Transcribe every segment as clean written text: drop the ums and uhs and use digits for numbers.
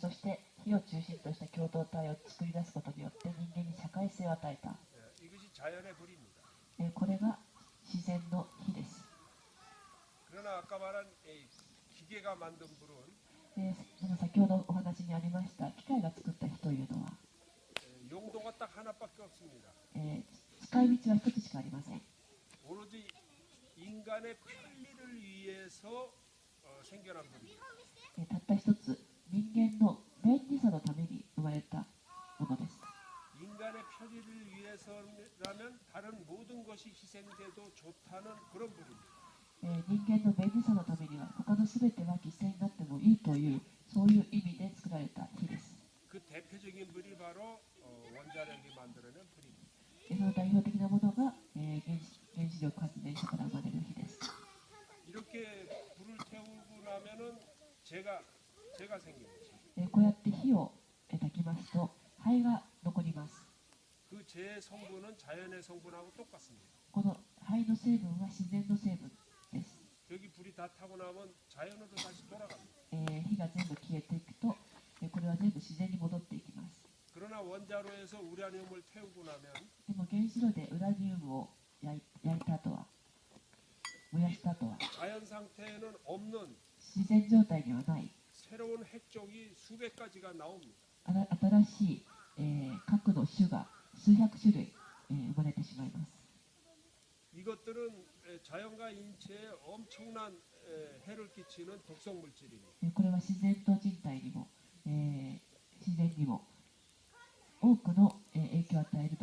そして火を中心とした共同体を作り出すことによって人間に社会性を与えた。 이것이 자연의 불입니다. これが自然の火です。 그러나 아까 말한 기계가 만든 불은 でも先ほどお話にありました機械が作った火というのは、용도가 딱 하나밖에 없습니다. 使い道は一つしかありません。 오로지 인간의 편리를 위해서 생겨난 불입니다. たった一つ、人間の便利さのために生まれたものです。 인간의 편리를 위해서라면 다른 모든 것이 희생돼도 좋다는 그런 불입니다. 人間の便利さのためには他の全ては犠牲になってもいいというそういう意味で作られた火です。 그 대표적인 불이 바로 원자력이 만들어낸 불입니다. その代表的なものが、原子力発電所から生まれる火です。 이렇게 불을 태우고 나면은 재가 생깁니다. こうやって火を焚きますと灰が残ります。 그 재의 성분은 자연의 성분하고 똑같습니다. この灰の成分は自然の成分です。 여기 불이 다 타고 나면 자연으로 다시 돌아갑니다. 火が全部消えていくと、これは全部自然に戻っていきます。 그러나 원자로에서 우라늄을 태우고 나면 でも原子炉でウラニウムを焼いた後は、燃やした後は 자연 상태에는 없는 自然状態にはない 새로운 핵종이 수백 가지가 나옵니다. 新しい、核の種が数百種類、生まれてしまいます。 이것들은 자연과 인체에 엄청난 해를 끼치는 독성 물질입니다. これは自然と人体にも、自然にも多くの影響を与える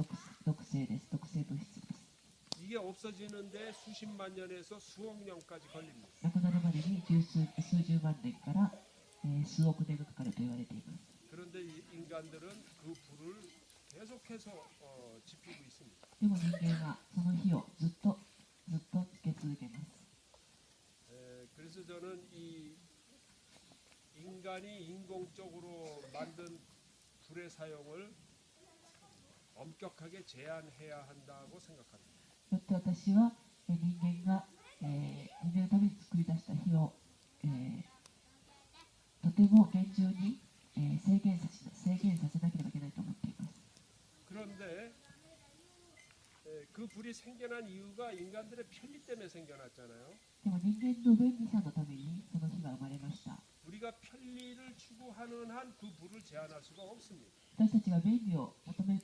毒性です。毒性物質です。 이게 없어지는데 수십만 년에서 수억 년까지 걸립니다. なくなるまでに数十万年から、数億年がかかると言われています。 그런데 인간들은 그 불을 계속해서 지피고 있습니다. でも人間はその火をずっとつけ続けます。 그래서 저는 이 인간이 인공적으로 만든 불의 사용을 엄격하게 제한해야 한다고 생각합니다. よって私は人間が、人間のために作り出した火を、とても厳重に、制限させなければいけないと思っています。 그런데 그 불이 생겨난 이유가 인간들의 편리 때문에 생겨났잖아요. でも人間の便利さのためにその火が生まれました。 우리가 편리를 추구하는 한 그 불을 제한할 수가 없습니다. 私たちが便利を求め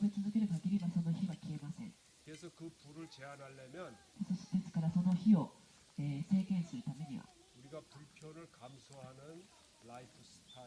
続ける限りはその火は消えません。 그래서 그 불을 제한하려면 ですからその火を、制限するためには 우리가 불편을 감수하는 라이프 스타일